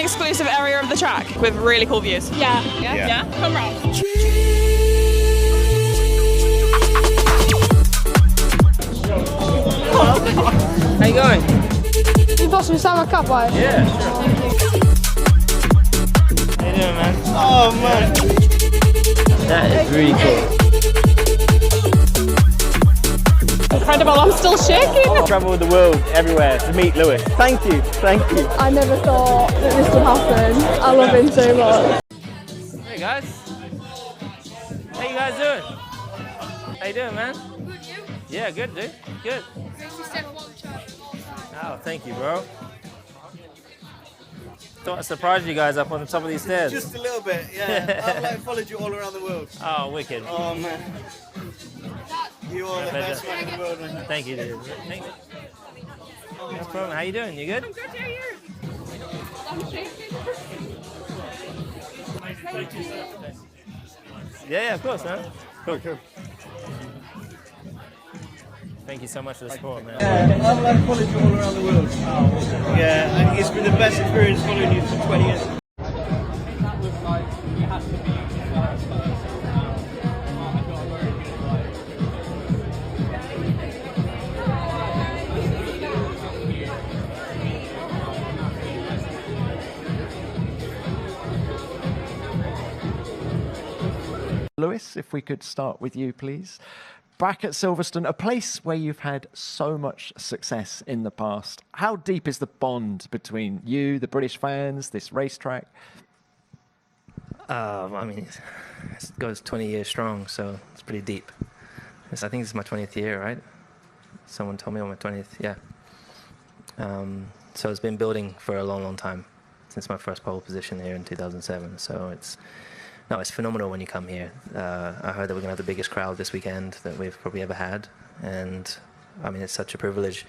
exclusive area of the track with really cool views. Yeah. Yeah? Come round. How you going? You bought some summer cup wine? Yeah, sure. How you doing, man? Oh man, That is really cool. Incredible, I'm still shaking. Travel the world everywhere to meet Lewis. Thank you, thank you. I never thought that this would happen. I love him so much. Hey guys. How you guys doing? How you doing, man? Good, you? Yeah, good, dude. Good. Oh, thank you, bro. Thought I surprised you guys up on the top of these stairs. just a little bit, yeah. I've followed you all around the world. Oh, wicked. Oh man, you are the best man in the world, man. Thank you, dude. Thank you. No problem. How you doing? You good? I'm good, how are you? I'm shaking. Yeah, of course, man. Cool. Thank you so much for the support, man. Yeah, I've followed you all around the world. Yeah, and it's been the best experience following you for 20 years. Lewis, if we could start with you, please. Back at Silverstone, a place where you've had so much success in the past. How deep is the bond between you, the British fans, this racetrack? I mean, it goes 20 years strong, so it's pretty deep. I think this is my 20th year, right? Someone told me on my 20th, yeah. So it's been building for a long, long time, since my first pole position here in 2007. So it's phenomenal when you come here. I heard that we're going to have the biggest crowd this weekend that we've probably ever had. And I mean, it's such a privilege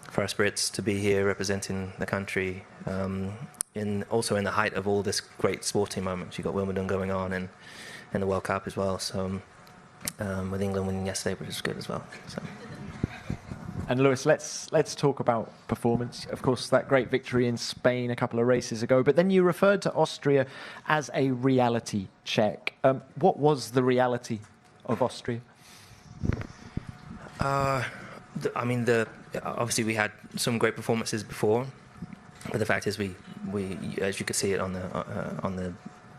for us Brits to be here representing the country, also in the height of all this great sporting moments. You've got Wimbledon going on and the World Cup as well. So with England winning yesterday, which is good as well. So. And Lewis, let's talk about performance. Of course, that great victory in Spain a couple of races ago, but then you referred to Austria as a reality check. What was the reality of Austria? I mean, obviously we had some great performances before, but the fact is we as you could see it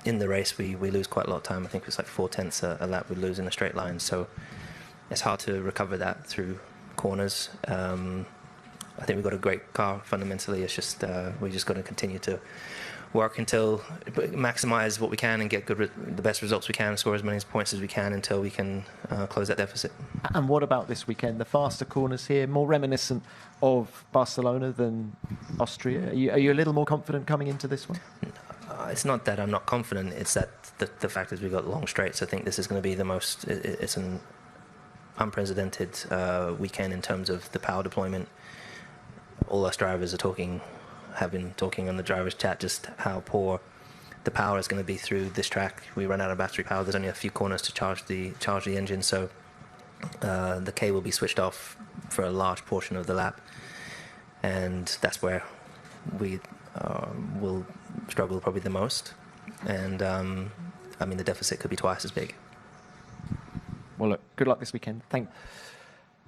in the race, we lose quite a lot of time. I think it was like 4/10 a lap we lose in a straight line, so it's hard to recover that through corners. I think we've got a great car fundamentally. It's just we just got to continue to work until maximize what we can and get the best results we can, score as many points as we can until we can close that deficit. And what about this weekend? The faster corners here, more reminiscent of Barcelona than Austria. Are you a little more confident coming into this one? It's not that I'm not confident. It's that the fact is we've got long straights. I think this is going to be the most. It's an unprecedented weekend in terms of the power deployment. All us drivers have been talking on the drivers' chat just how poor the power is going to be through this track. We run out of battery power. There's only a few corners to charge the engine, so the K will be switched off for a large portion of the lap, and that's where we will struggle probably the most. And I mean, the deficit could be twice as big. Well, look, good luck this weekend.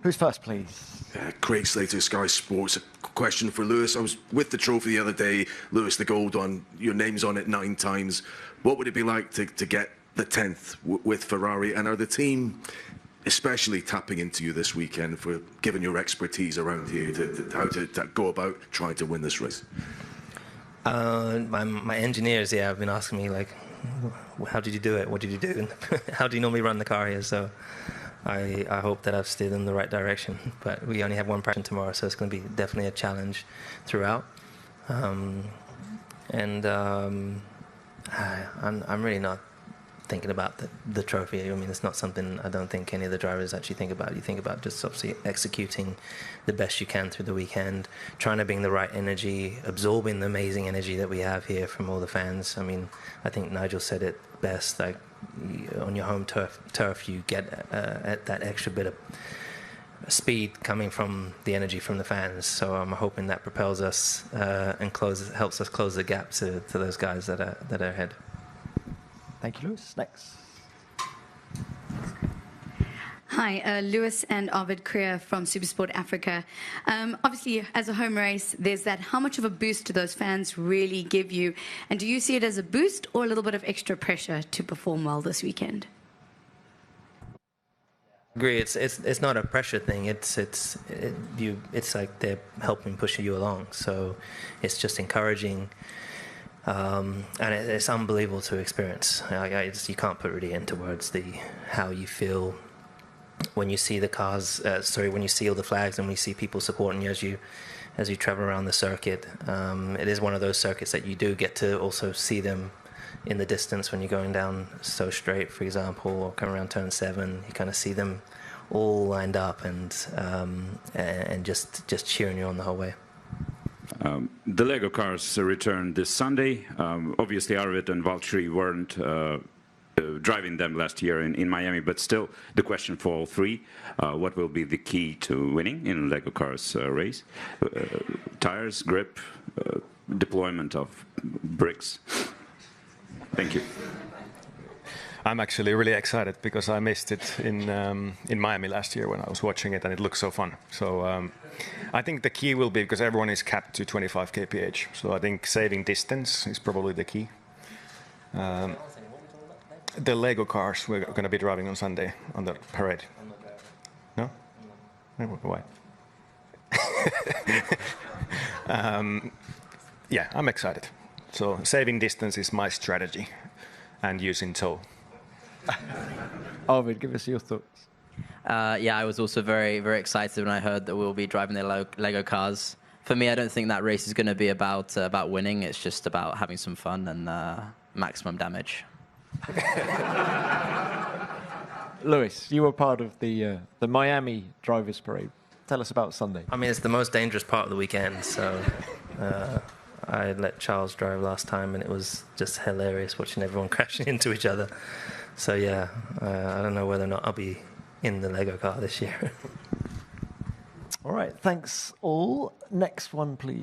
Who's first, please? Craig Slater, Sky Sports. A question for Lewis. I was with the trophy the other day. Lewis, the gold one. Your name's on it 9 times. What would it be like to get the 10th with Ferrari? And are the team especially tapping into you this weekend for giving your expertise around here how to go about trying to win this race? My engineers, have been asking me, like, how did you do it? What did you do? And how do you normally run the car here? So I hope that I've steered in the right direction. But we only have one practice tomorrow, so it's going to be definitely a challenge throughout. I'm really not thinking about the trophy. I mean, it's not something I don't think any of the drivers actually think about. You think about just obviously executing the best you can through the weekend, trying to bring the right energy, absorbing the amazing energy that we have here from all the fans. I mean, I think Nigel said it best, like on your home turf you get that extra bit of speed coming from the energy from the fans. So I'm hoping that propels us and helps us close the gap to those guys that are ahead. Thank you, Lewis. Next. Hi, Lewis and Arvid Krier from Supersport Africa. Obviously, as a home race, there's that. How much of a boost do those fans really give you? And do you see it as a boost or a little bit of extra pressure to perform well this weekend? I agree. It's not a pressure thing. It's like they're helping push you along. So it's just encouraging. And it's unbelievable to experience. You can't put really into words how you feel when you see the cars. When you see all the flags and when you see people supporting you as you travel around the circuit. It is one of those circuits that you do get to also see them in the distance when you're going down So Straight, for example, or coming around turn 7. You kind of see them all lined up and just cheering you on the whole way. The Lego cars returned this Sunday. Obviously, Arvid and Valtteri weren't driving them last year in Miami, but still, the question for all three: what will be the key to winning in a Lego cars race? Tires, grip, deployment of bricks. Thank you. I'm actually really excited because I missed it in Miami last year when I was watching it, and it looked so fun. So I think the key will be, because everyone is capped to 25 kph, so I think saving distance is probably the key. The Lego cars we're going to be driving on Sunday on the parade. No? Why? Yeah, I'm excited. So saving distance is my strategy, and using tow. Arvid, give us your thoughts. Yeah, I was also very, very excited when I heard that we'll be driving the Lego cars. For me, I don't think that race is going to be about winning. It's just about having some fun and maximum damage. Lewis, you were part of the Miami Drivers Parade. Tell us about Sunday. I mean, it's the most dangerous part of the weekend, so I let Charles drive last time, and it was just hilarious watching everyone crashing into each other. So yeah, I don't know whether or not I'll be in the Lego car this year. All right, thanks all. Next one, please.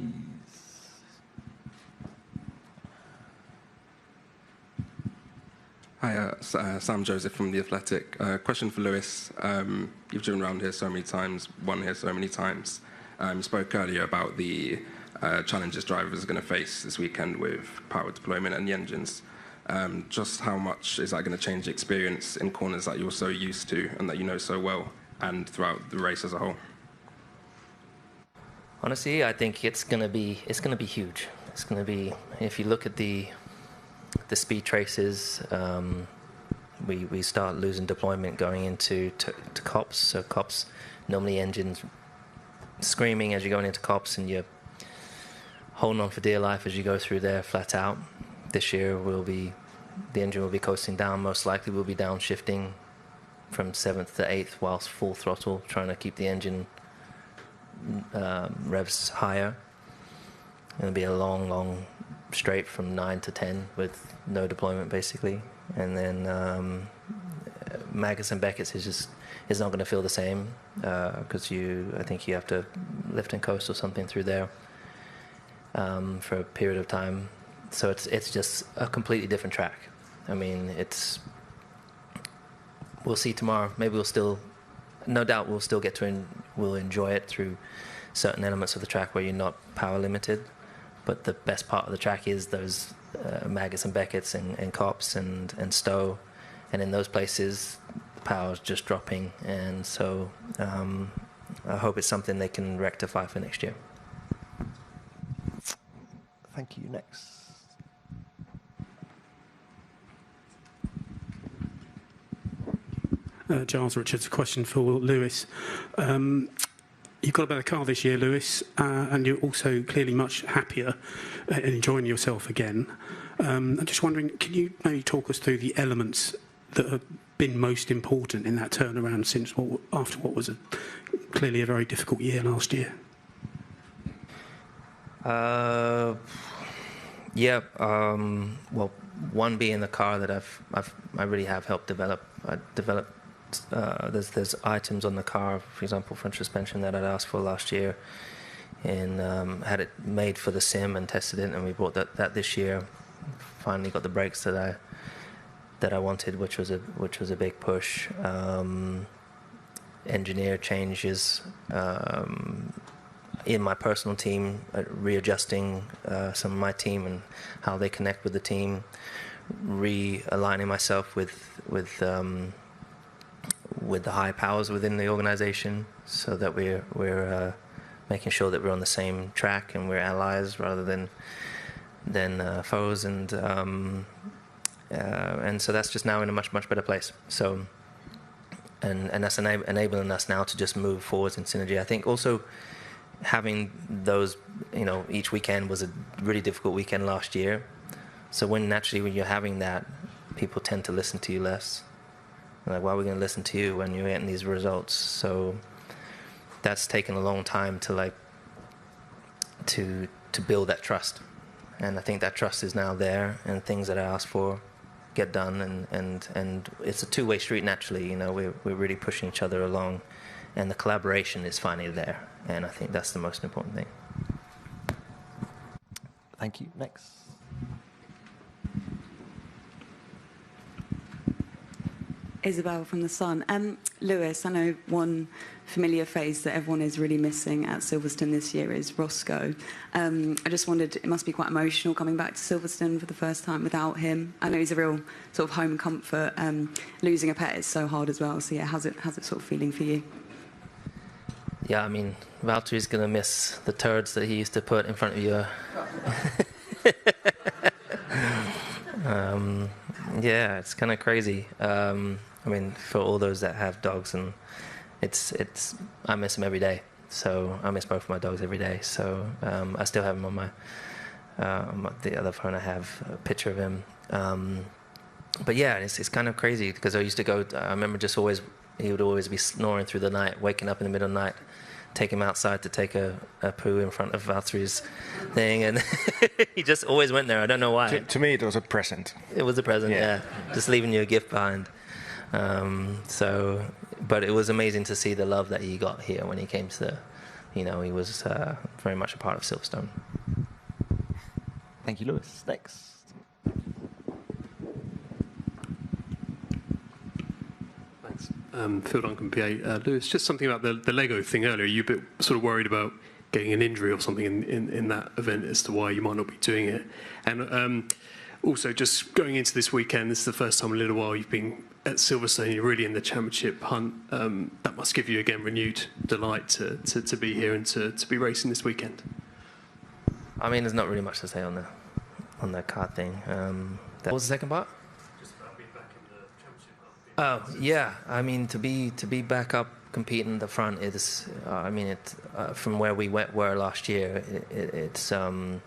Hi, Sam Joseph from The Athletic. Question for Lewis. You've driven around here so many times, won here so many times. You spoke earlier about the challenges drivers are going to face this weekend with power deployment and the engines. Just how much is that going to change the experience in corners that you're so used to and that you know so well, and throughout the race as a whole? Honestly, I think it's going to be huge. It's going to be, if you look at the speed traces, we start losing deployment going into cops. So cops, normally engines screaming as you're going into cops, and you're holding on for dear life as you go through there flat out. This year the engine will be coasting down. Most likely we'll be downshifting from 7th to 8th whilst full throttle, trying to keep the engine revs higher. It'll be a long straight from 9 to 10 with no deployment basically, and then Magus and Beckett's is not going to feel the same because I think you have to lift and coast or something through there for a period of time. So it's just a completely different track. I mean, we'll see tomorrow. Maybe no doubt we'll still we'll enjoy it through certain elements of the track where you're not power limited. But the best part of the track is those Magus and Beckett's and Cops and Stowe. And in those places, the power's just dropping. And so I hope it's something they can rectify for next year. Thank you. Next. Giles Richards, a question for Lewis. You've got a better car this year, Lewis, and you're also clearly much happier and enjoying yourself again. I'm just wondering, can you maybe talk us through the elements that have been most important in that turnaround after what was clearly a very difficult year last year? Yeah. Well, one being the car that I really have helped develop. I developed there's items on the car, for example, front suspension that I'd asked for last year, and had it made for the sim and tested it, and we bought that this year. Finally got the brakes that I wanted, which was a big push. Engineer changes in my personal team, readjusting some of my team and how they connect with the team, realigning myself with the high powers within the organization, so that we're making sure that we're on the same track and we're allies rather than foes, and so that's just now in a much better place. So, and that's enabling us now to just move forwards in synergy. I think also having those, each weekend was a really difficult weekend last year. So when you're having that, people tend to listen to you less. Like, why are we going to listen to you when you're getting these results? So that's taken a long time to build that trust. And I think that trust is now there, and things that I ask for get done, and it's a two-way street naturally. We're really pushing each other along, and the collaboration is finally there, and I think that's the most important thing. Thank you. Next. Isabel from The Sun. Lewis, I know one familiar face that everyone is really missing at Silverstone this year is Roscoe. I just wondered, it must be quite emotional coming back to Silverstone for the first time without him. I know he's a real sort of home comfort. Losing a pet is so hard as well. So yeah, how's it sort of feeling for you? Yeah, I mean, Valtteri's going to miss the turds that he used to put in front of you. Yeah, it's kind of crazy. I mean, for all those that have dogs, and I miss them every day. So I miss both of my dogs every day. So I still have him on the other phone. I have a picture of him. But yeah, it's kind of crazy because I used to go. I remember he would always be snoring through the night, waking up in the middle of the night, take him outside to take a poo in front of Valtteri's thing, and he just always went there. I don't know why. To me, it was a present. It was a present, yeah. Just leaving you a gift behind. But it was amazing to see the love that he got here when he came to, he was very much a part of Silverstone. Thank you, Lewis. Next. Thanks. Phil Duncan, PA. Lewis, just something about the Lego thing earlier. You a bit sort of worried about getting an injury or something in that event as to why you might not be doing it. And also, just going into this weekend, this is the first time in a little while you've been at Silverstone, you're really in the championship hunt. That must give you, again, renewed delight to be here and to be racing this weekend. I mean, there's not really much to say on the car thing. What was the second part? Just about being back in the championship hunt. Oh, yeah. I mean, to be back up competing in the front is, from where we were last year, it's a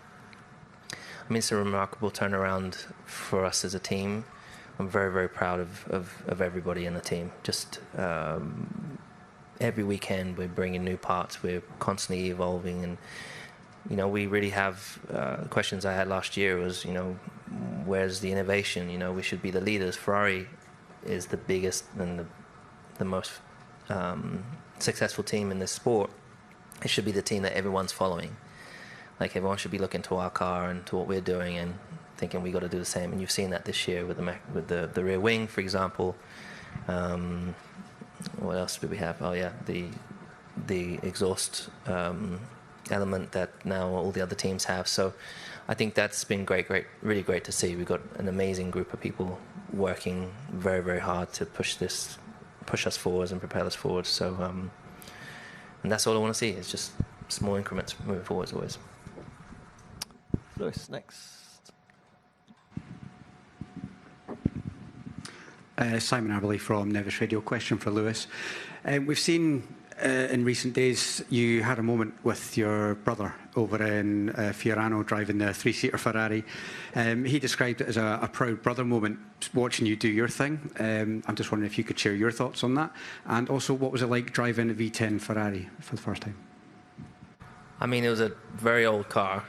remarkable turnaround for us as a team. I'm very, very proud of everybody in the team. Just every weekend we're bringing new parts. We're constantly evolving, and we really have questions I had last year was, where's the innovation? We should be the leaders. Ferrari is the biggest and the most successful team in this sport. It should be the team that everyone's following. Like, everyone should be looking to our car and to what we're doing and thinking we got to do the same. And you've seen that this year with the rear wing, for example. What else do we have? Oh yeah, the exhaust element that now all the other teams have. So I think that's been great, really great to see. We've got an amazing group of people working very, very hard to push us forwards and propel us forward. So and that's all I want to see, is just small increments moving forwards always. Lewis, next. Simon Aberley from Nevis Radio. Question for Lewis. We've seen in recent days you had a moment with your brother over in Fiorano driving the three-seater Ferrari. He described it as a proud brother moment watching you do your thing. I'm just wondering if you could share your thoughts on that. And also, what was it like driving a V10 Ferrari for the first time? I mean, it was a very old car,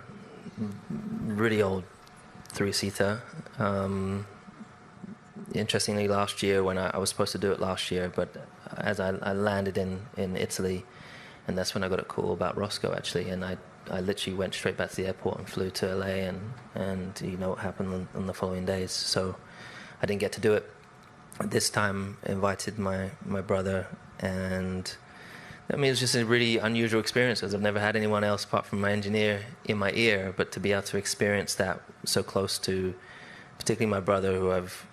really old three-seater. interestingly, last year when I was supposed to do it last year, but as I landed in Italy, and that's when I got a call about Roscoe actually, and I literally went straight back to the airport and flew to LA, and you know what happened on the following days. So I didn't get to do it. This time, invited my brother, and I mean, it was just a really unusual experience because I've never had anyone else apart from my engineer in my ear, but to be able to experience that so close to, particularly my brother, who I've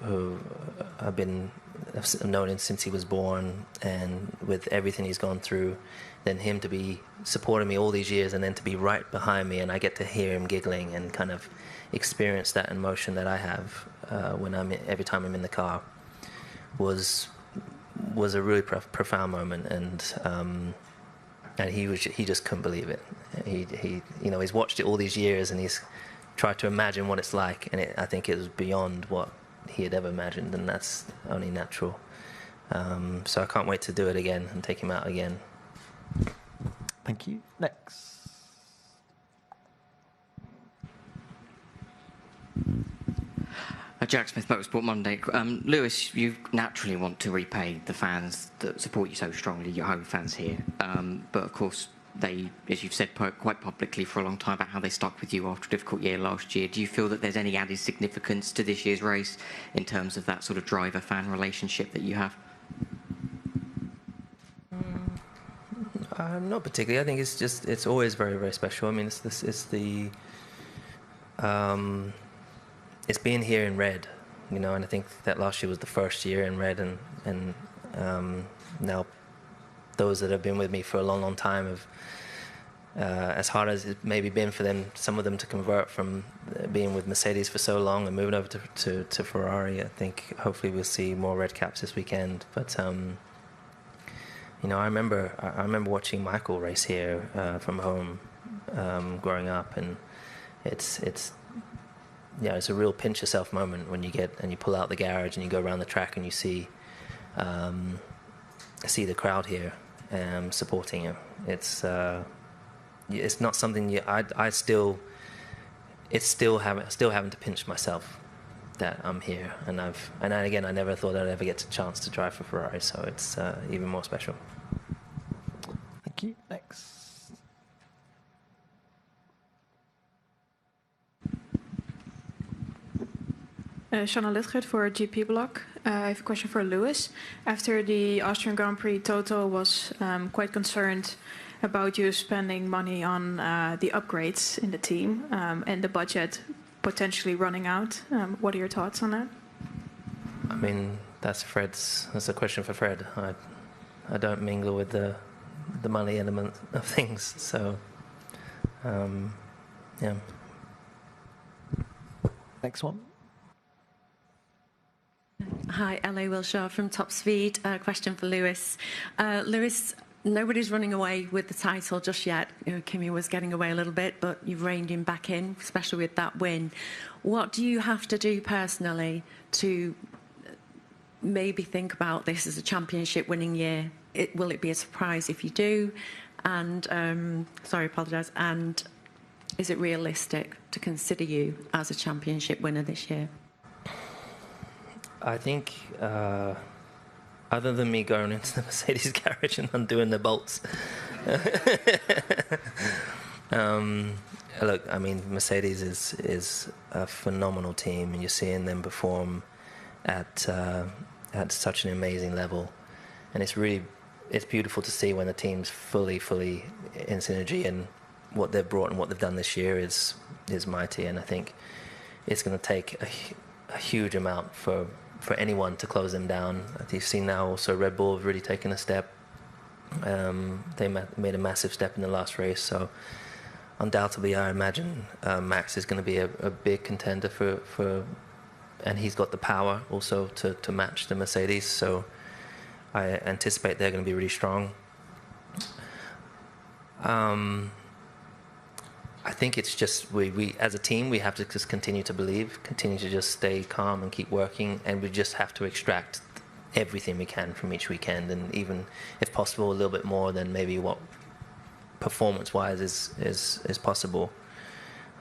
known him since he was born, and with everything he's gone through, then him to be supporting me all these years, and then to be right behind me, and I get to hear him giggling and kind of experience that emotion that I have every time I'm in the car, was a really profound moment, and he just couldn't believe it. He you know, he's watched it all these years, and he's tried to imagine what it's like, and I think it was beyond what he had ever imagined, and that's only natural. So I can't wait to do it again and take him out again. Thank you. Next. Jack Smith, Motorsport Monday. Lewis, you naturally want to repay the fans that support you so strongly, your home fans here. But of course, they, as you've said quite publicly for a long time, about how they stuck with you after a difficult year last year. Do you feel that there's any added significance to this year's race in terms of that sort of driver-fan relationship that you have? Not particularly. I think it's always very, very special. I mean, it's being here in red, you know, and I think that last year was the first year in red, and now those that have been with me for a long, long time have, as hard as it maybe been for them, some of them to convert from being with Mercedes for so long and moving over to Ferrari. I think hopefully we'll see more red caps this weekend. But you know, I remember watching Michael race here from home growing up, and it's a real pinch yourself moment when you pull out the garage and you go around the track and you see the crowd here supporting you. It's not something I still having to pinch myself that I'm here, and again, I never thought I'd ever get a chance to drive for Ferrari, so it's even more special. Thank you. Next. Shanna Litgert for GP Blog. I have a question for Lewis. After the Austrian Grand Prix, Toto was quite concerned about you spending money on the upgrades in the team and the budget potentially running out. What are your thoughts on that? I mean, that's a question for Fred. I don't mingle with the money element of things, so yeah. Next one. Hi, LA Wilshire from Top Speed. Question for Lewis. Lewis, nobody's running away with the title just yet. You know, Kimi was getting away a little bit, but you've reined him back in, especially with that win. What do you have to do personally to maybe think about this as a championship winning year? Will it be a surprise if you do? And, sorry, apologise. And is it realistic to consider you as a championship winner this year? I think, other than me going into the Mercedes garage and undoing the bolts, look, I mean, Mercedes is a phenomenal team, and you're seeing them perform at such an amazing level, and it's beautiful to see when the team's fully in synergy, and what they've brought and what they've done this year is mighty, and I think it's going to take a huge amount for anyone to close them down. You've seen now also Red Bull have really taken a step. They made a massive step in the last race, so undoubtedly I imagine Max is going to be a big contender for, and he's got the power also to match the Mercedes, so I anticipate they're going to be really strong. I think it's just we as a team, we have to just continue to believe, continue to just stay calm and keep working, and we just have to extract everything we can from each weekend, and even if possible a little bit more than maybe what performance-wise is possible.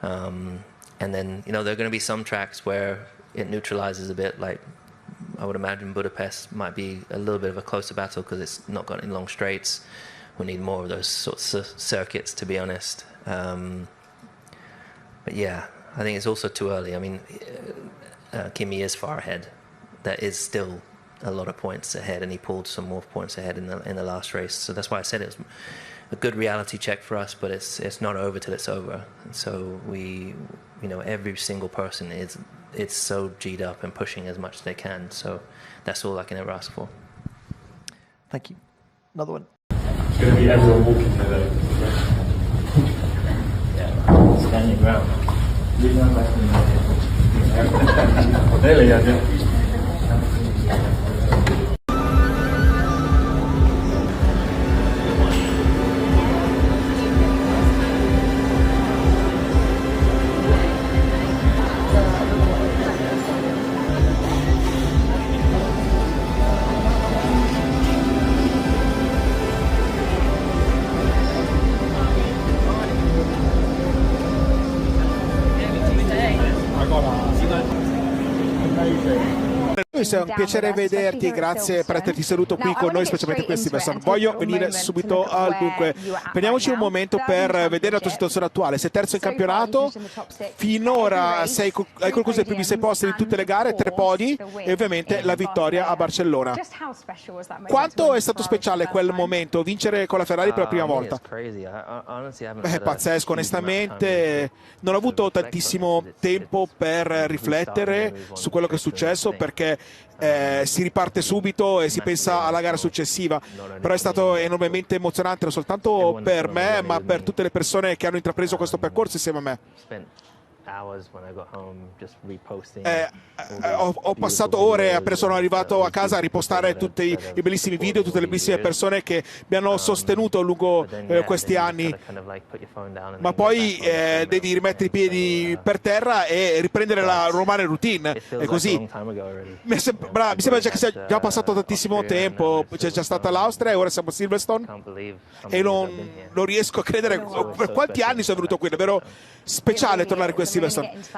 And then, you know, there are going to be some tracks where it neutralizes a bit, like I would imagine Budapest might be a little bit of a closer battle because it's not got any long straights. We need more of those sorts of circuits, to be honest. But yeah, I think it's also too early. I mean, Kimi is far ahead. There is still a lot of points ahead, and he pulled some more points ahead in the last race. So that's why I said it was a good reality check for us, but it's not over till it's over. And so every single person it's so G'd up and pushing as much as they can. So that's all I can ever ask for. Thank you. Another one. It's going to be everyone walking together. Yeah, standing ground. Really, I do. È un piacere vederti, grazie per esserti seduto qui con noi, specialmente qui a Silverstone. Voglio venire subito al dunque. Prendiamoci un momento per vedere la tua situazione attuale. Sei terzo in campionato, finora hai concluso i primi 6 posti di tutte le gare, 3 podi e ovviamente la vittoria a Barcellona. Quanto è stato speciale quel momento, vincere con la Ferrari per la prima volta? È pazzesco, onestamente non ho avuto tantissimo tempo per riflettere su quello che è successo, perché si riparte subito e si pensa alla gara successiva, però è stato enormemente emozionante non soltanto per me ma per tutte le persone che hanno intrapreso questo percorso insieme a me. Ho passato ore appena sono arrivato a casa a ripostare tutti i bellissimi video, tutte le bellissime persone che mi hanno sostenuto lungo questi anni, ma poi devi rimettere i piedi per terra e riprendere la romana routine, è così. Mi sembra già che sia già passato tantissimo tempo, c'è già stata l'Austria e ora siamo a Silverstone e non riesco a credere per quanti anni sono venuto qui, è davvero speciale tornare qui a Silverstone.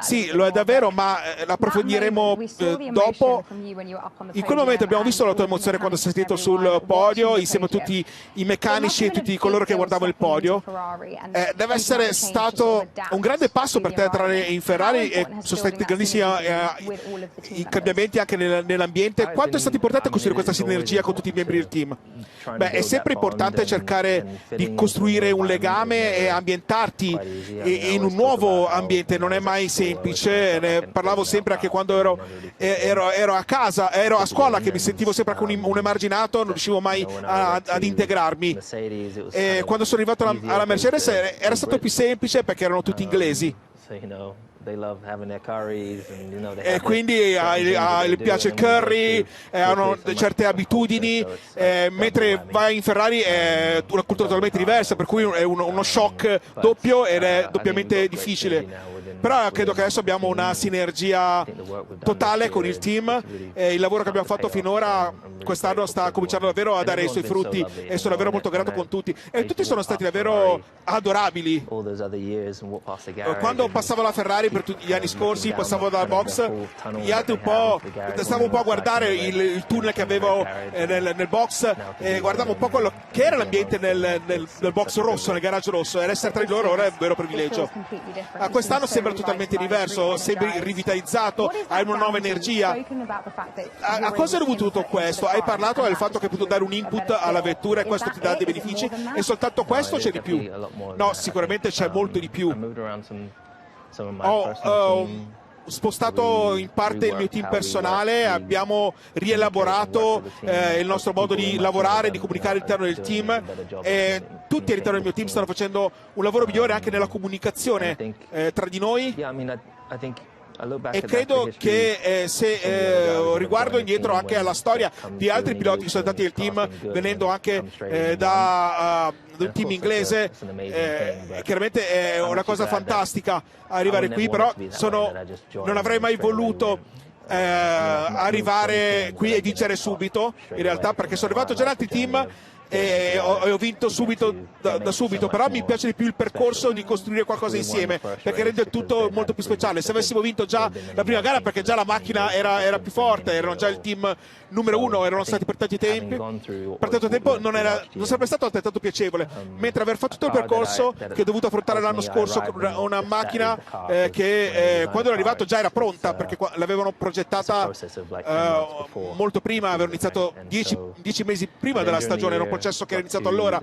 Sì, lo è davvero, ma l'approfondiremo dopo. In quel momento abbiamo visto la tua emozione quando sei salito sul podio insieme a tutti i meccanici e tutti coloro che guardavano il podio. Deve essere stato un grande passo per te entrare in Ferrari e sono stati grandissimi i cambiamenti anche nell'ambiente. Quanto è stato importante costruire questa sinergia con tutti i membri del team? Beh, è sempre importante cercare di costruire un legame e ambientarti in un nuovo ambiente, non è mai semplice. Ne parlavo sempre anche quando ero a casa, ero a scuola, che mi sentivo sempre anche un emarginato, non riuscivo mai ad integrarmi. E quando sono arrivato alla Mercedes era stato più semplice perché erano tutti inglesi. E quindi gli piace il curry, hanno certe abitudini, mentre vai in Ferrari è una cultura totalmente diversa, per cui è uno shock doppio ed è doppiamente difficile. Però credo che adesso abbiamo una sinergia totale con il team e il lavoro che abbiamo fatto finora quest'anno sta cominciando davvero a dare i suoi frutti e sono davvero molto grato con tutti e tutti sono stati davvero adorabili. Quando passavo la Ferrari per tutti gli anni scorsi, passavo dal box, gli altri stavo un po' a guardare il tunnel che avevo nel box e guardavo un po' quello che era l'ambiente nel box rosso, nel garage rosso, ed essere tra di loro ora è un vero privilegio. Quest'anno sembra totalmente diverso, sembri rivitalizzato, hai una nuova energia. A cosa è dovuto tutto questo? Hai parlato del fatto che hai potuto dare un input alla vettura e questo ti dà dei benefici, e soltanto questo c'è di più? No, sicuramente c'è molto di più. Ho spostato in parte il mio team personale, abbiamo rielaborato il nostro modo di lavorare, di comunicare all'interno del team e tutti all'interno del mio team stanno facendo un lavoro migliore anche nella comunicazione tra di noi. E credo che se riguardo indietro anche alla storia di altri piloti che sono stati nel team, venendo anche da un team inglese, chiaramente è una cosa fantastica arrivare qui, però non avrei mai voluto arrivare qui e vincere subito, in realtà, perché sono arrivato già in altri team e ho vinto subito da subito, però mi piace di più il percorso di costruire qualcosa insieme, perché rende il tutto molto più speciale. Se avessimo vinto già la prima gara, perché già la macchina era più forte, erano già il team numero uno, erano stati per tanto tempo, non sarebbe stato altrettanto piacevole, mentre aver fatto tutto il percorso che ho dovuto affrontare l'anno scorso con una macchina che quando ero arrivato già era pronta, perché l'avevano progettata molto prima, avevano iniziato 10 mesi prima della stagione, era un processo che era iniziato allora,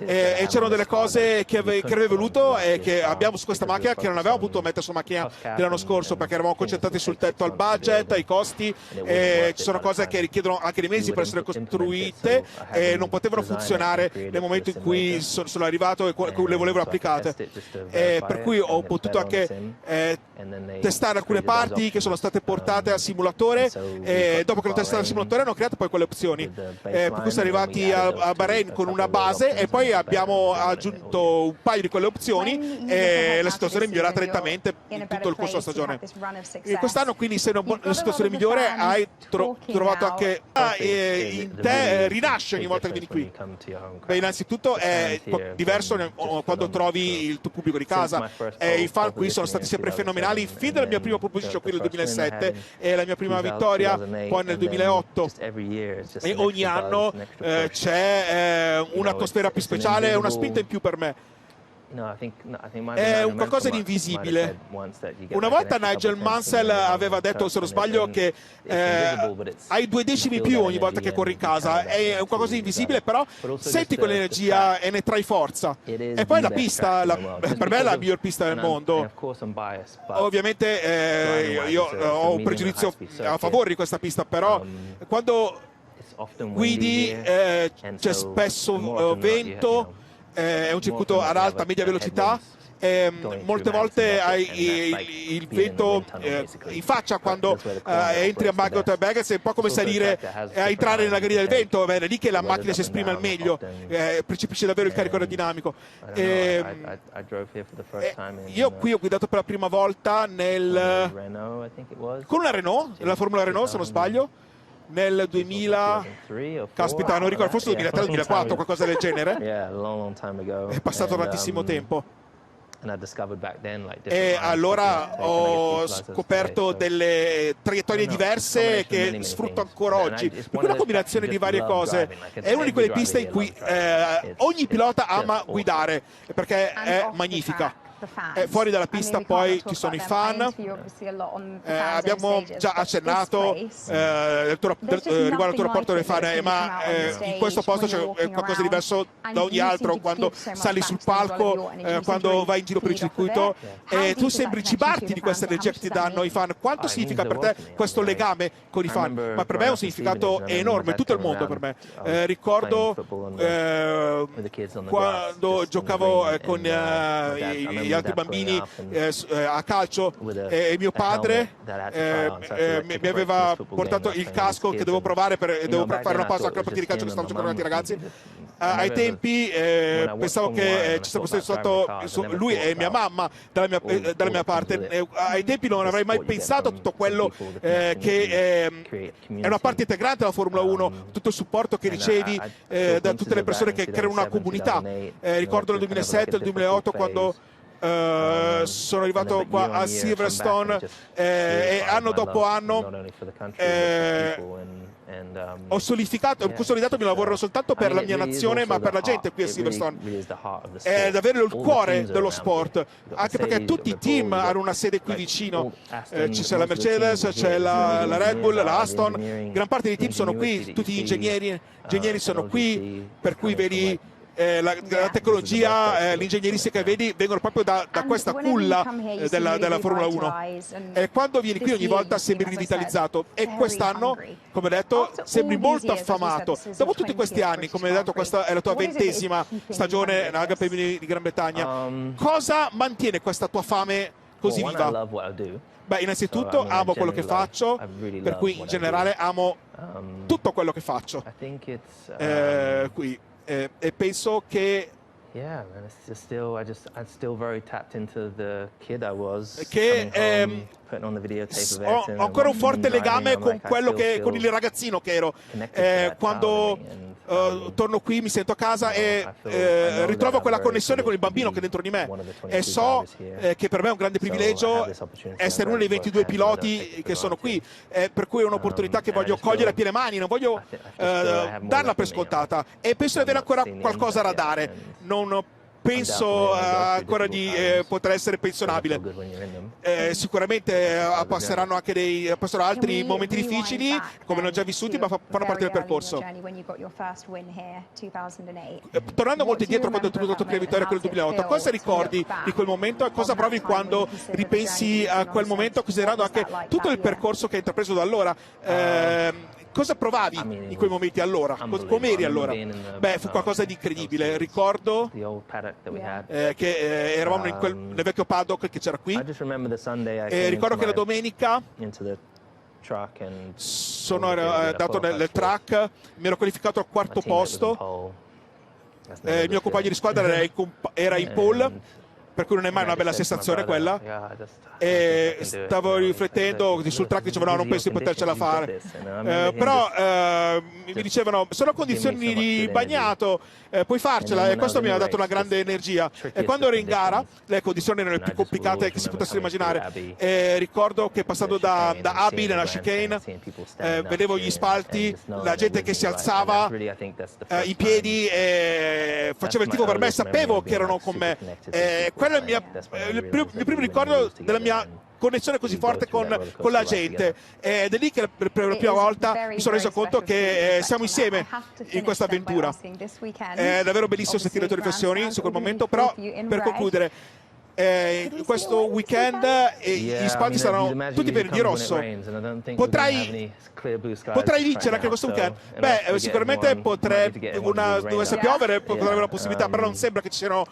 e c'erano delle cose che avrei voluto e che abbiamo su questa macchina che non avevamo potuto mettere sulla macchina dell'anno scorso, perché eravamo concentrati sul tetto, al budget, ai costi, e ci sono cose che richiedono anche dei mesi per essere costruite e non potevano funzionare nel momento in cui sono arrivato e le volevo applicate, per cui ho potuto anche testare alcune parti che sono state portate al simulatore, e dopo che l'ho testato al simulatore hanno creato poi quelle opzioni, per cui siamo arrivati a Bahrain con una base e poi abbiamo aggiunto un paio di quelle opzioni e la situazione è migliorata lentamente in tutto il corso della stagione. E quest'anno quindi sei in una situazione migliore, hai trovato anche in te rinasce ogni volta che vieni qui. Beh, innanzitutto è diverso quando trovi il tuo pubblico di casa, i fan qui sono stati sempre fenomenali fin dalla mia prima pole position qui nel 2007 e la mia prima vittoria poi nel 2008, e ogni anno c'è un'atmosfera più speciale, una spinta in più per me. È un qualcosa di invisibile. Una volta Nigel Mansell aveva detto, se non sbaglio, che hai 2 decimi più ogni volta che corri in casa. È un qualcosa di invisibile, però senti quell'energia e ne trai forza. E poi la pista, per me è la miglior pista del mondo. Ovviamente io ho un pregiudizio a favore di questa pista, però quando guidi c'è spesso vento, è un circuito ad alta media velocità, molte volte hai il vento in faccia quando entri a Maggot Vegas, è un po' come salire a entrare nella grida del vento, è lì che la macchina si esprime al meglio, percepisce davvero il carico aerodinamico. Io qui ho guidato per la prima volta con una Renault, nella Formula Renault se non sbaglio, nel 2000, caspita, non ricordo, forse 2003-2004, qualcosa del genere. È passato tantissimo tempo. E allora ho scoperto delle traiettorie diverse che sfrutto ancora oggi. Per cui una combinazione di varie cose. È una di quelle piste in cui ogni pilota ama guidare, perché è magnifica. Fuori dalla pista poi ci sono i fan, abbiamo già accennato riguardo al tuo rapporto dei fan, ma in questo posto c'è qualcosa di diverso da ogni altro. Quando sali sul palco, quando vai in giro per il circuito, tu sembri cibarti di questa energia che ti danno i fan. Quanto significa per te questo legame con i fan? Ma per me è un significato enorme, tutto il mondo per me. Ricordo quando giocavo con gli altri bambini a calcio, e mio padre mi aveva portato il casco che dovevo provare dovevo fare una pausa alla partita di calcio che stavano giocando tanti ragazzi. Ai tempi pensavo che ci sarebbe stato lui e mia mamma dalla mia parte. Ai tempi non avrei mai pensato a tutto quello che è una parte integrante della Formula 1, tutto il supporto che ricevi da tutte le persone che creano una comunità. Ricordo nel 2007 e nel 2008 quando sono arrivato qua a Silverstone, e anno dopo anno ho consolidato il mio lavoro non soltanto per la mia nazione ma per la gente qui a Silverstone. È davvero il cuore dello sport, anche perché tutti i team hanno una sede qui vicino, c'è la Mercedes, c'è la Red Bull, la Aston, gran parte dei team sono qui, tutti gli ingegneri sono qui, per cui vedi la tecnologia, l'ingegneristica che vedi vengono proprio da questa culla della Formula 1, e quando vieni qui ogni volta sembri rivitalizzato, e quest'anno, come detto, sembri molto affamato dopo tutti questi anni. Come detto, questa è la tua 20ª stagione nella Gran Premio di Gran Bretagna. Cosa mantiene questa tua fame così viva? Beh, innanzitutto amo quello che faccio, per cui in generale amo tutto quello che faccio qui. E penso che ho ancora un forte legame con quello con il ragazzino che ero quando torno qui, mi sento a casa e ritrovo quella connessione con il bambino che è dentro di me, e so che per me è un grande privilegio essere uno dei 22 piloti che sono qui, per cui è un'opportunità che voglio cogliere a piene mani, non voglio darla per scontata, e penso di avere ancora qualcosa da dare. Non penso ancora di poter essere pensionabile. Sicuramente passeranno anche passeranno altri momenti difficili, come ne ho già vissuti, ma fanno parte del percorso. Tornando molto indietro, quando ho ottenuto la prima vittoria con il 2008, cosa ricordi di quel momento e cosa provi quando ripensi a quel momento, considerando anche tutto il percorso che hai intrapreso da allora? Cosa provavi in quei momenti allora? Come eri allora? Beh, fu qualcosa di incredibile. Ricordo che eravamo nel vecchio paddock che c'era qui. E ricordo che la domenica sono andato nel track, mi ero qualificato al quarto posto. Il mio compagno di squadra era in pole, per cui non è mai una bella sensazione quella, e stavo riflettendo sul track, dicevo no, non penso di potercela fare, però mi dicevano sono condizioni di bagnato, puoi farcela, e questo mi ha dato una grande energia. E quando ero in gara le condizioni erano le più complicate che si potessero immaginare, e ricordo che passando da Abbey nella chicane vedevo gli spalti, la gente che si alzava in piedi e faceva il tifo per me, sapevo che erano con me. Quello è il mio primo ricordo della mia connessione così forte con la gente, ed è lì che per la prima volta mi sono reso conto che siamo insieme in questa avventura. È davvero bellissimo sentire le tue riflessioni su quel momento, però per concludere, in questo weekend gli spalti saranno tutti verdi e rosso. Potrai vincere anche questo weekend? Beh, sicuramente dovesse piovere, potrei avere la possibilità, però non sembra che ci siano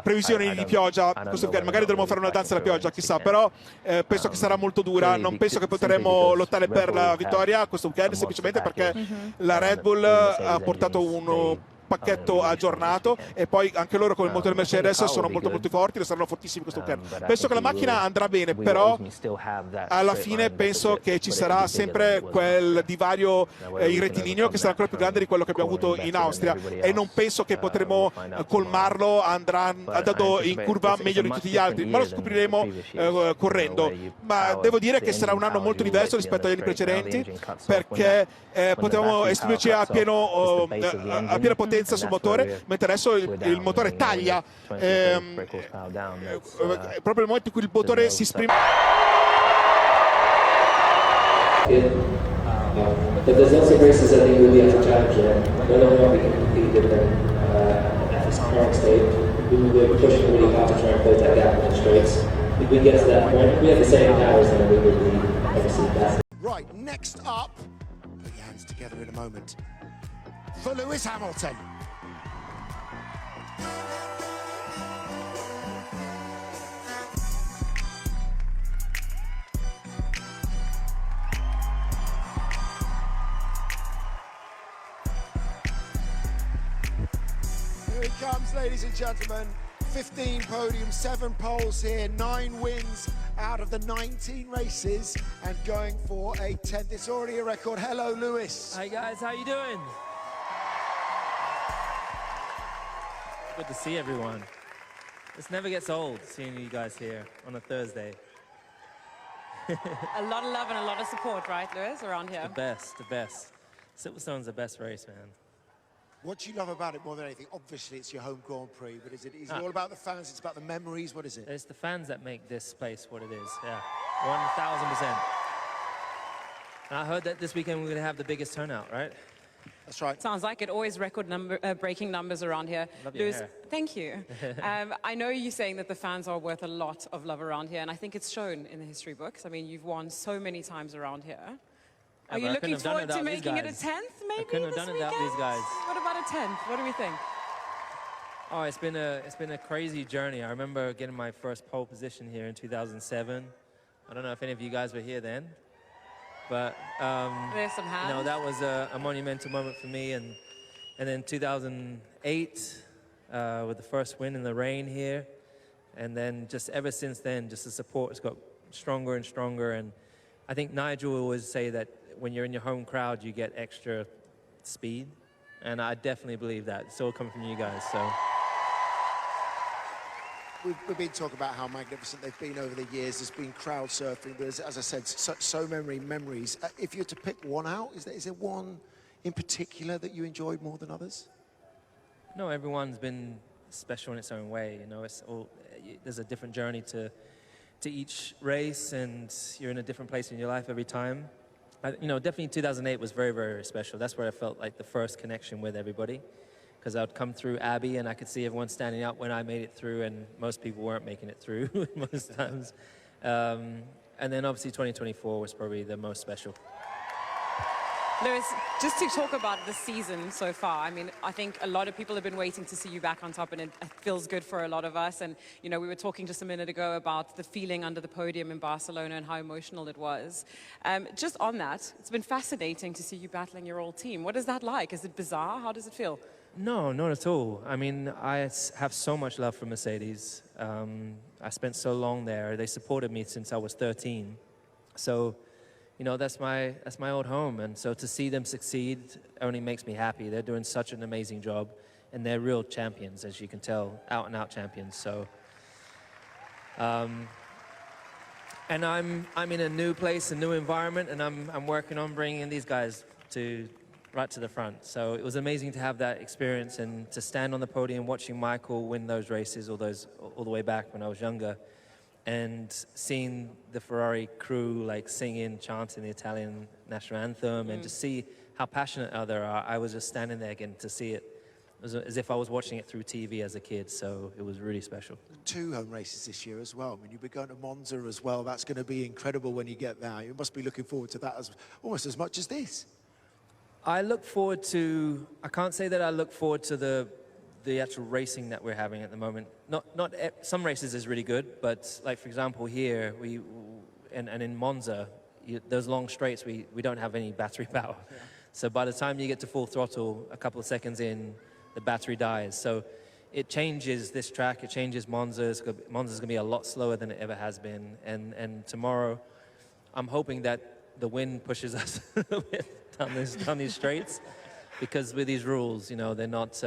previsioni di pioggia questo weekend. Magari dovremo fare una danza alla pioggia, chissà, però penso che sarà molto dura. Non penso che potremo lottare per la vittoria questo weekend, semplicemente perché la Red Bull ha portato un pacchetto aggiornato, e poi anche loro con il motore Mercedes sono molto forti, e saranno fortissimi questo weekend. Penso che la macchina andrà bene, però alla fine penso che ci sarà sempre quel divario in rettilineo che sarà ancora più grande di quello che abbiamo avuto in Austria, e non penso che potremo colmarlo andando in curva meglio di tutti gli altri, ma lo scopriremo correndo. Ma devo dire che sarà un anno molto diverso rispetto agli anni precedenti, perché potevamo esprimerci a piena potenza sul motore, mentre adesso il motore taglia, proprio nel momento in cui il motore si esprime. But there's lots of races I think we'll be able to challenge there. Whether or not we can compete with them at this current state, we're pushing really hard to try and close that gap in the straights. If we get to that point, if we have the same powers, then we will be obviously fast. Right, next up, put your hands together in a moment, for Lewis Hamilton. Here he comes, ladies and gentlemen. 15 podiums, 7 poles here, 9 wins out of the 19 races, and going for a 10th. It's already a record. Hello, Lewis. Hi guys, how you doing? Good to see everyone. This never gets old, seeing you guys here on a Thursday. A lot of love and a lot of support, right, Lewis, around here? The best. Silverstone's the best race, man. What do you love about it more than anything? Obviously, it's your home Grand Prix, but is it all about the fans? It's about the memories? What is it? It's the fans that make this place what it is, yeah. 1,000%. And I heard that this weekend we're going to have the biggest turnout, right? That's right. Sounds like it. Always breaking numbers around here. Love your Lewis, hair. thank you. I know you're saying that the fans are worth a lot of love around here, and I think it's shown in the history books. I mean, you've won so many times around here. Are you looking forward to making it a 10th, maybe, I couldn't have done it without these guys. What about a 10th? What do we think? Oh, it's been a crazy journey. I remember getting my first pole position here in 2007. I don't know if any of you guys were here then, but there's some hands. You know, that was a monumental moment for me. And then 2008 with the first win in the rain here, and then just ever since then, just the support has got stronger and stronger. And I think Nigel will always say that when you're in your home crowd, you get extra speed. And I definitely believe that. It's all coming from you guys, so. We've been talking about how magnificent they've been over the years. There's been crowd surfing. There's, as I said, so many memories. If you were to pick one out, is there one in particular that you enjoyed more than others? No, everyone's been special in its own way. You know, it's all, there's a different journey to each race, and you're in a different place in your life every time. You know, definitely 2008 was very, very special. That's where I felt like the first connection with everybody, because I would come through Abbey and I could see everyone standing up when I made it through, and most people weren't making it through most times. And then obviously 2024 was probably the most special. Lewis, just to talk about the season so far, I mean, I think a lot of people have been waiting to see you back on top, and it feels good for a lot of us. And, you know, we were talking just a minute ago about the feeling under the podium in Barcelona and how emotional it was. Just on that, it's been fascinating to see you battling your old team. What is that like? Is it bizarre? How does it feel? No, not at all. I mean, I have so much love for Mercedes. I spent so long there. They supported me since I was 13. So, you know, that's my old home, and so to see them succeed only makes me happy. They're doing such an amazing job, and they're real champions, as you can tell, out-and-out champions. So, and I'm in a new place, a new environment, and I'm working on bringing these guys right to the front. So it was amazing to have that experience and to stand on the podium watching Michael win those races, all the way back when I was younger. And seeing the Ferrari crew like singing, chanting the Italian national anthem, and to see how passionate they are, I was just standing there again to see it. It was as if I was watching it through TV as a kid, so it was really special. 2 home races this year as well. I mean, you'll be going to Monza as well. That's going to be incredible when you get there. You must be looking forward to that almost as much as this. I look forward to, I can't say that I look forward to the actual racing that we're having at the moment. Some races is really good, but like for example here, and in Monza, those long straights, we don't have any battery power. Yeah. So by the time you get to full throttle, a couple of seconds in, the battery dies. So it changes this track, it changes Monza. Monza's gonna be a lot slower than it ever has been. And tomorrow, I'm hoping that the wind pushes us a little bit down these straights. Because with these rules, you know, they're not,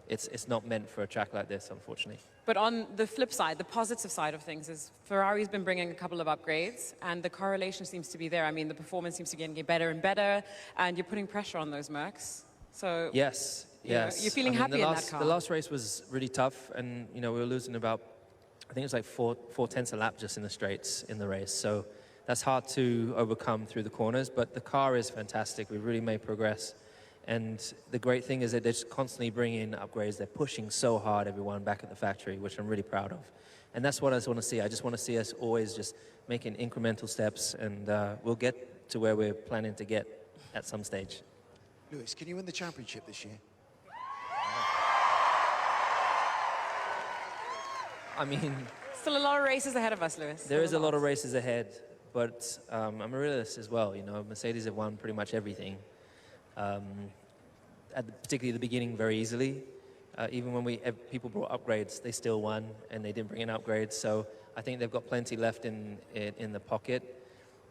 it's not meant for a track like this, unfortunately. But on the flip side, the positive side of things is Ferrari's been bringing a couple of upgrades, and the correlation seems to be there. I mean, the performance seems to be getting better and better, and you're putting pressure on those Mercs. So yes. You're feeling happy in that car. The last race was really tough, and you know, we were losing about, I think it was like 4/10 a lap just in the straights in the race. So that's hard to overcome through the corners, but the car is fantastic. We've really made progress. And the great thing is that they're just constantly bringing in upgrades. They're pushing so hard, everyone, back at the factory, which I'm really proud of. And that's what I just want to see. I just want to see us always just making incremental steps, and we'll get to where we're planning to get at some stage. Lewis, can you win the championship this year? I mean... Still a lot of races ahead of us, Lewis. There is a lot of races ahead, but I'm a realist as well. You know, Mercedes have won pretty much everything. Particularly at the beginning, very easily. Even when people brought upgrades, they still won, and they didn't bring in upgrades. So I think they've got plenty left in the pocket.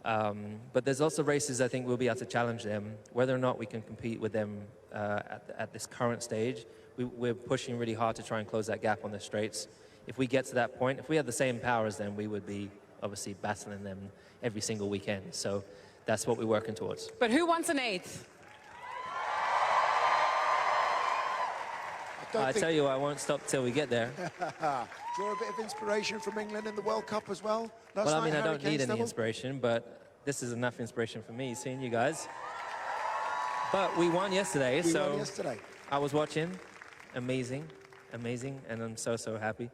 But there's also races I think we'll be able to challenge them. Whether or not we can compete with them at this current stage, we're pushing really hard to try and close that gap on the straights. If we get to that point, if we had the same power as them, we would be obviously battling them every single weekend. So that's what we're working towards. But who wants an 8th? I tell you, I won't stop till we get there. Draw a bit of inspiration from England in the World Cup as well. Well, I mean, I don't need any inspiration, but this is enough inspiration for me, seeing you guys. But we won yesterday, I was watching. Amazing, amazing, and I'm so, so happy.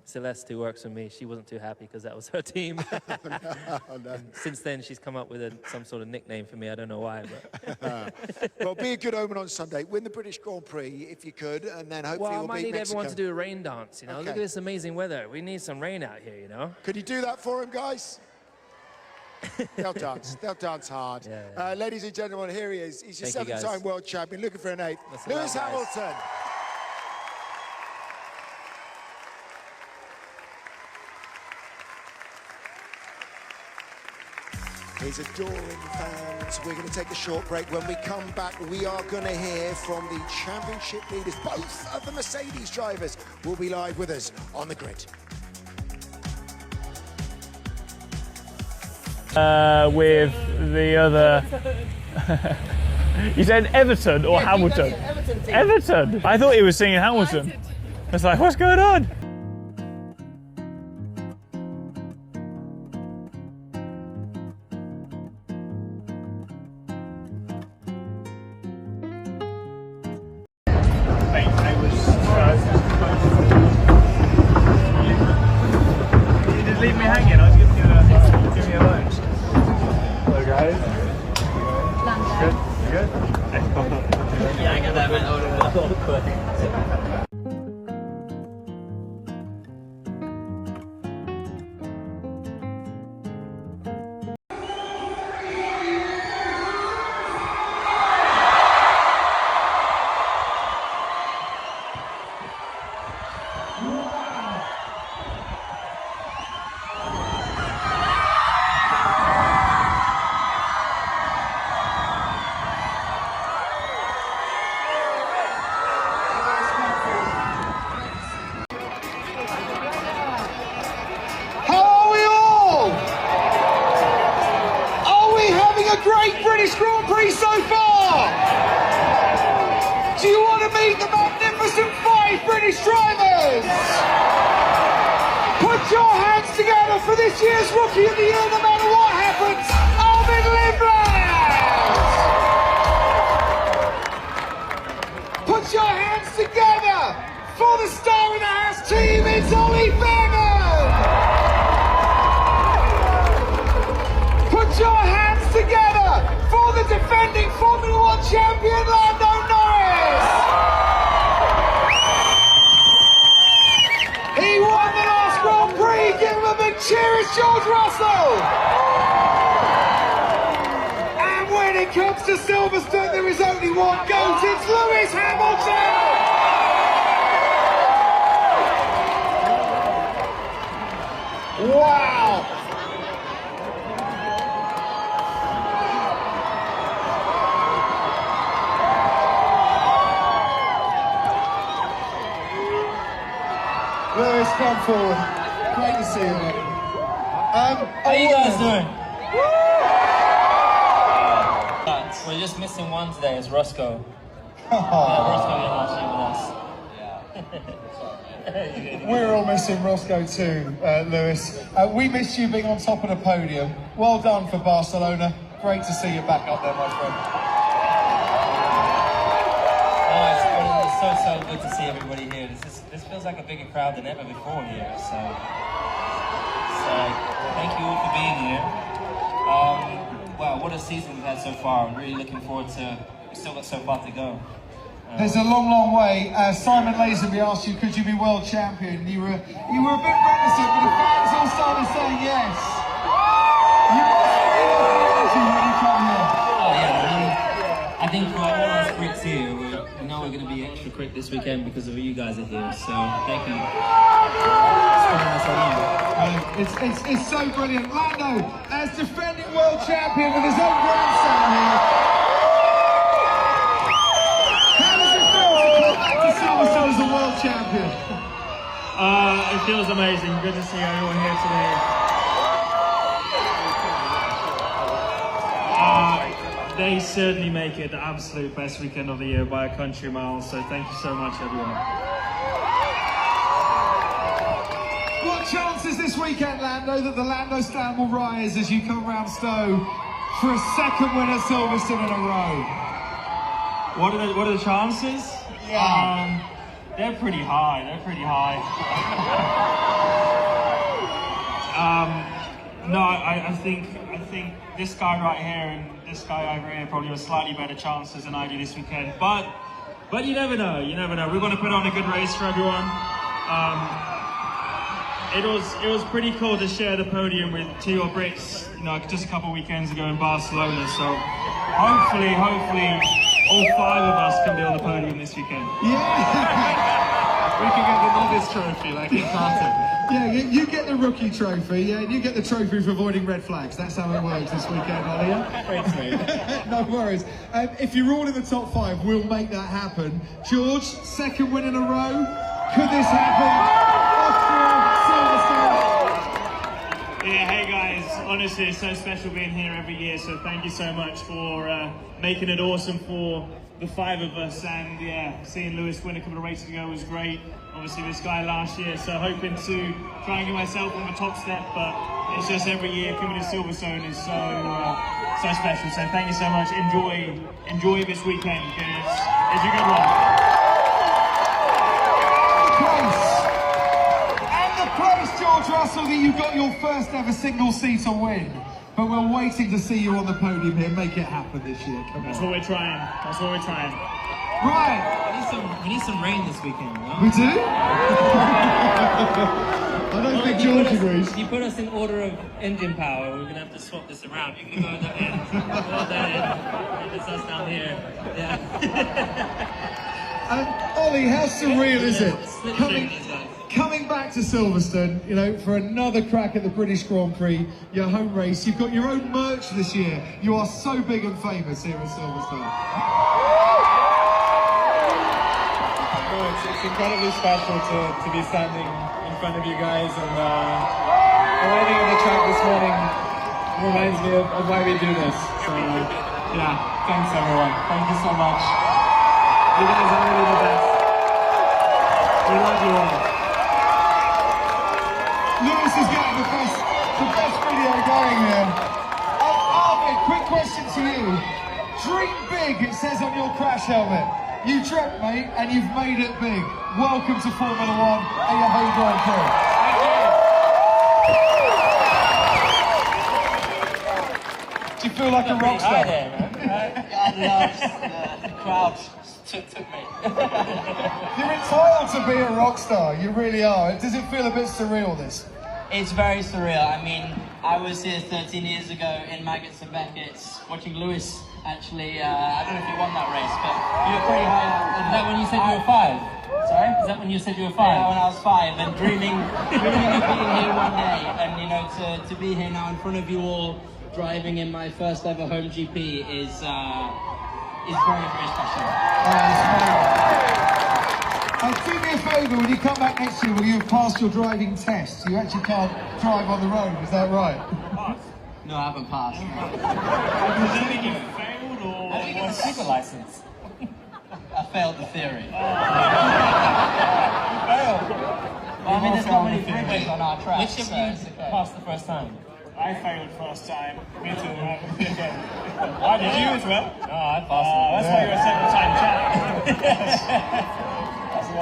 Celeste, who works with me, she wasn't too happy because that was her team. No. Since then, she's come up with some sort of nickname for me. I don't know why, but... Well, be a good omen on Sunday. Win the British Grand Prix, if you could, and then hopefully we'll beat I might need Mexico. everyone to do a rain dance, you know? Okay. Look at this amazing weather. We need some rain out here, you know? Could you do that for him, guys? They'll dance. They'll dance hard. Yeah. Ladies and gentlemen, here he is. He's your Thank you, 7-time world champion, looking for an 8th. Lewis Hamilton. his adoring fans. We're going to take a short break. When we come back, we are going to hear from the championship leaders. Both of the Mercedes drivers will be live with us on the grid. With the other... You said Everton or Hamilton? Everton. I thought he was singing Hamilton. I was like, what's going on? You just leave me hanging. I was giving you a loan. Hello guys. Good? Good? Yeah, I got that, man. Awkward. Great British Grand Prix so far! Do you want to meet the magnificent 5 British drivers? Put your hands together for this year's Rookie of the Year, no matter what happens, Armin Lindblad! Put your hands together for the star of the house team, it's Ollie Behrman! Put your hands together for the defending Formula 1 champion, Lando Norris! He won the last Grand Prix, give him a big cheer, it's George Russell! And when it comes to Silverstone, there is only one GOAT, it's Lewis Hamilton! Wow! Lewis, come forward. Great to see you, mate. How you guys doing? We're just missing one today, it's Roscoe. Roscoe didn't actually with us. We're all missing Roscoe too, Lewis. We missed you being on top of the podium. Well done for Barcelona. Great to see you back up there, my friend. It's so good to see everybody here. This feels like a bigger crowd than ever before here. So thank you all for being here. Wow, what a season we've had so far. I'm really looking forward to. We've still got so far to go. There's a long, long way. Simon Lazenby asked you, could you be world champion? You were a bit reticent, but the fans all started saying yes. You must have been when you come here. Oh yeah, I think for all our Brits here, we know we're going to be extra quick this weekend because of you guys are here. So thank you. It's so brilliant. Lando, as defending world champion with his own grandson here. How does it feel to come back to Silverstone as a world champion? It feels amazing. Good to see everyone here today. They certainly make it the absolute best weekend of the year by a country mile, so thank you so much, everyone. What chances this weekend, Lando, that the Lando stand will rise as you come round Stowe for a second win at Silverstone in a row? What are the chances? Yeah. They're pretty high. No, I think this guy right here and this guy over here probably have slightly better chances than I do this weekend. But you never know. We're going to put on a good race for everyone. It was pretty cool to share the podium with two Brits, just a couple of weekends ago in Barcelona. So hopefully all 5 of us can be on the podium this weekend. Yeah. can get the novice trophy, like in karting. Yeah, you get the rookie trophy, yeah, and you get the trophy for avoiding red flags. That's how it works this weekend, Ollie, yeah? Thanks, mate. No worries. If you're all in the top 5, we'll make that happen. George, second win in a row. Could this happen? Yeah, hey guys, honestly it's so special being here every year, so thank you so much for making it awesome for the 5 of us, and yeah, seeing Lewis win a couple of races ago was great. Obviously this guy last year, so hoping to try and get myself on the top step, but it's just every year coming to Silverstone is so special, so thank you so much. Enjoy this weekend, because it's a good one. George Russell, that you got your first ever single-seater win, but we're waiting to see you on the podium here. Make it happen this year. Come on. That's what we're trying. Right. We need some rain this weekend. No? We do? I don't think George agrees. You put us in order of engine power. We're gonna have to swap this around. You can go at that end. Go at that end. And it's us down here. Yeah. Ollie, how surreal is it? Coming back to Silverstone, you know, for another crack at the British Grand Prix, your home race. You've got your own merch this year. You are so big and famous here at Silverstone. It's incredibly special to be standing in front of you guys, and arriving on the track this morning reminds me of why we do this. So yeah, thanks everyone. Thank you so much. You guys are really the best. We love you all. Lewis is getting the best video going here. Arvid, quick question to you. Dream big, it says on your crash helmet. You dreamt, mate, and you've made it big. Welcome to Formula 1 at your home Grand Prix. Thank you. Do you feel like a rock star? Hi there, man. God loves the crowd took me. You're entitled to be a rock star, you really are. Does it feel a bit surreal, this? It's very surreal. I mean, I was here 13 years ago in Maggots and Beckett's watching Lewis actually, I don't know if you won that race, but you were pretty high up. Is that when you said you were 5? Sorry? Is that when you said you were 5? Yeah, when I was 5, and dreaming of being here one day, and you know, to be here now in front of you all, driving in my first ever home GP is very, very special. Do me a favour, when you come back next year, will you have passed your driving test? You actually can't drive on the road, is that right? No, I haven't passed. Does that mean you failed, or how did you get the super license? I failed the theory. Well, I mean, there's not many freeways on our track. Which of you passed the first time? I failed first time. Me too. Why did you as well? No, I passed it. That's why you're a second-time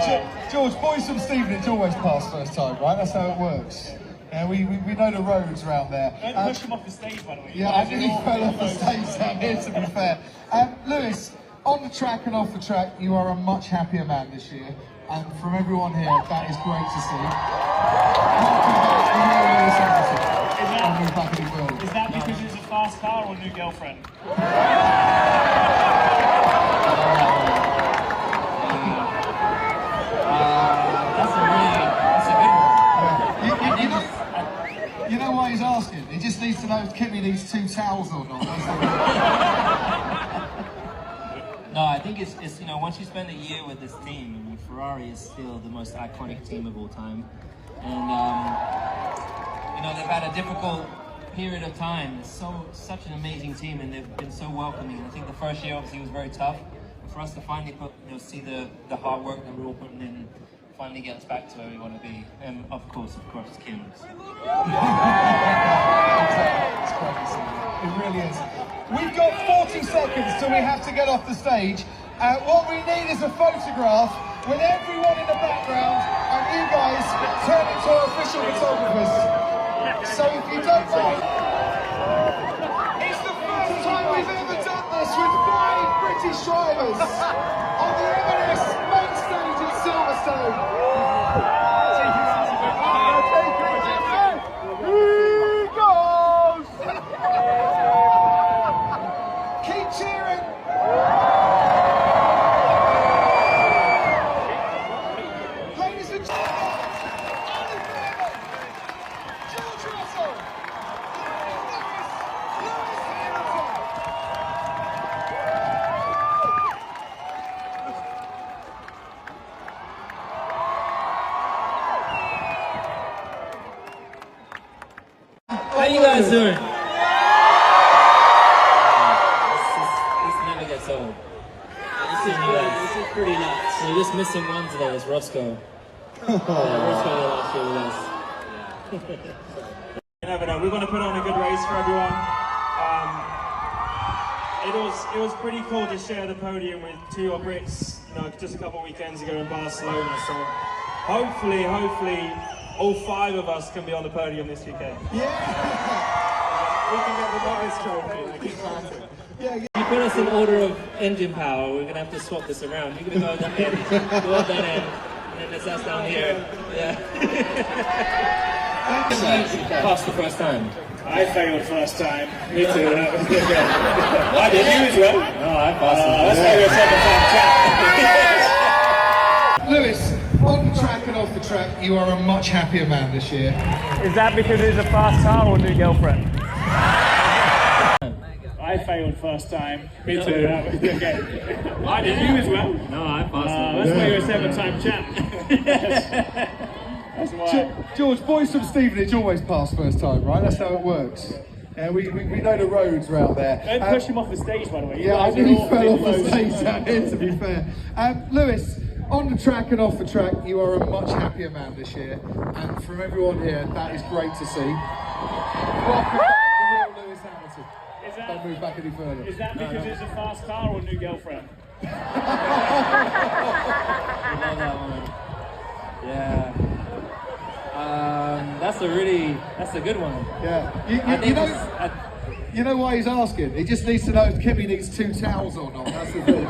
champ. George, boys from Stevenage always pass first time, right? That's how it works. Yeah, we know the roads around there. Don't push him off the stage, by the way. Yeah, I think he fell off the stage down here, to be fair. Lewis, on the track and off the track, you are a much happier man this year. And from everyone here, that is great to see. Is that because it's a fast car or a new girlfriend? You know why he's asking? He just needs to know if Kimmy needs 2 towels or not. No, I think it's you know, once you spend a year with this team, I mean, Ferrari is still the most iconic team of all time, and you know, they've had a difficult period of time. It's such an amazing team, and they've been so welcoming. And I think the first year obviously was very tough, but for us to finally see the hard work that we're all putting in, finally get us back to where we want to be, and of course, Kim. It's great to see. It really is. We've got 40 seconds till we have to get off the stage. What we need is a photograph with everyone in the background, and you guys turn into our official photographers. So if you don't mind, it's the first time we've ever done this with 5 British drivers on the M&S main stage at Silverstone. guys doing? This never gets old. This is pretty nuts. So you're just missing one today. It's Roscoe. Roscoe last year with us. You never know. We're going to put on a good race for everyone. It was pretty cool to share the podium with two Brits, just a couple of weekends ago in Barcelona. So hopefully, all 5 of us can be on the podium this weekend. Yeah. We can get the Norris trophy. Keep planting. You put us in order of engine power. We're going to have to swap this around. You're going to go that end, go up that end, and then there's us down here. Yeah. Passed the first time. I failed first time. Me too. I did. You as well. No, I passed Let's go to Lewis, on the track and off the track, you are a much happier man this year. Is that because it's a fast car or new girlfriend? I failed first time. Me too. I did. You as well. No, I passed. That's why you're a 7-time champ. That's why. George, boys from Stevenage always pass first time, right? That's how it works. We know the roads around there. Don't push him off the stage, by the way. Yeah, I knew he fell off the stage down here, to be fair. Lewis, on the track and off the track, you are a much happier man this year. And from everyone here, that is great to see. Welcome back, the real Lewis Hamilton. Don't move back any further. Is that because it's a fast car or new girlfriend? I love that one. Yeah. That's a good one. Yeah. You know why he's asking? He just needs to know if Kimmy needs 2 towels or not. That's the thing.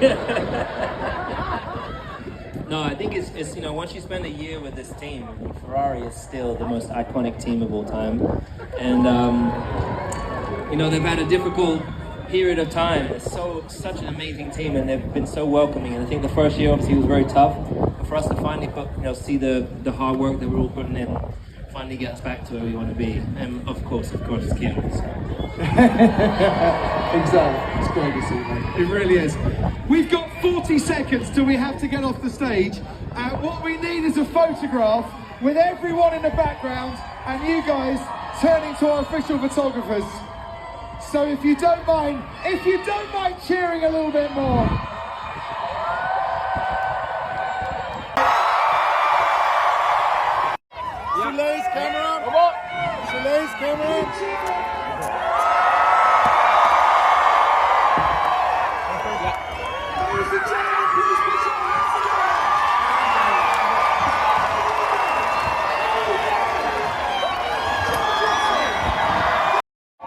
No, I think it's once you spend a year with this team, Ferrari is still the most iconic team of all time, and they've had a difficult period of time. It's such an amazing team, and they've been so welcoming. And I think the first year obviously was very tough, but for us to finally see the hard work that we're all putting in, finally get us back to where we want to be. And of course, Kim. So. Exactly. It's great to see, mate. It really is. We've got 40 seconds till we have to get off the stage. What we need is a photograph with everyone in the background and you guys turning to our official photographers. So if you don't mind cheering a little bit more. Soleil's camera. Come on. Soleil's camera.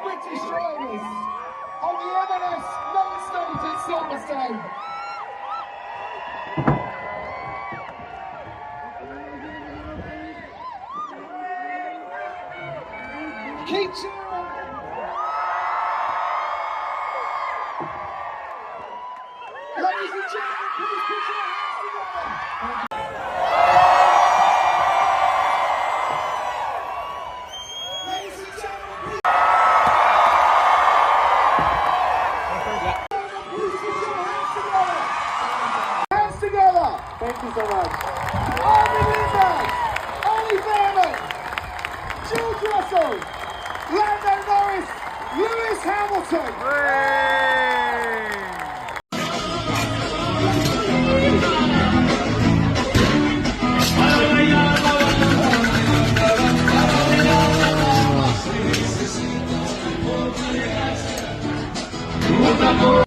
British drivers on the M&S main stage at Silverstone. Keep cheering. Ladies and gentlemen, please put your hands together. Ladies and gentlemen, please put your hands together. Thank you so much. Armin Lindbergh, Ollie Behrman, George Russell, Lando Norris, Lewis Hamilton.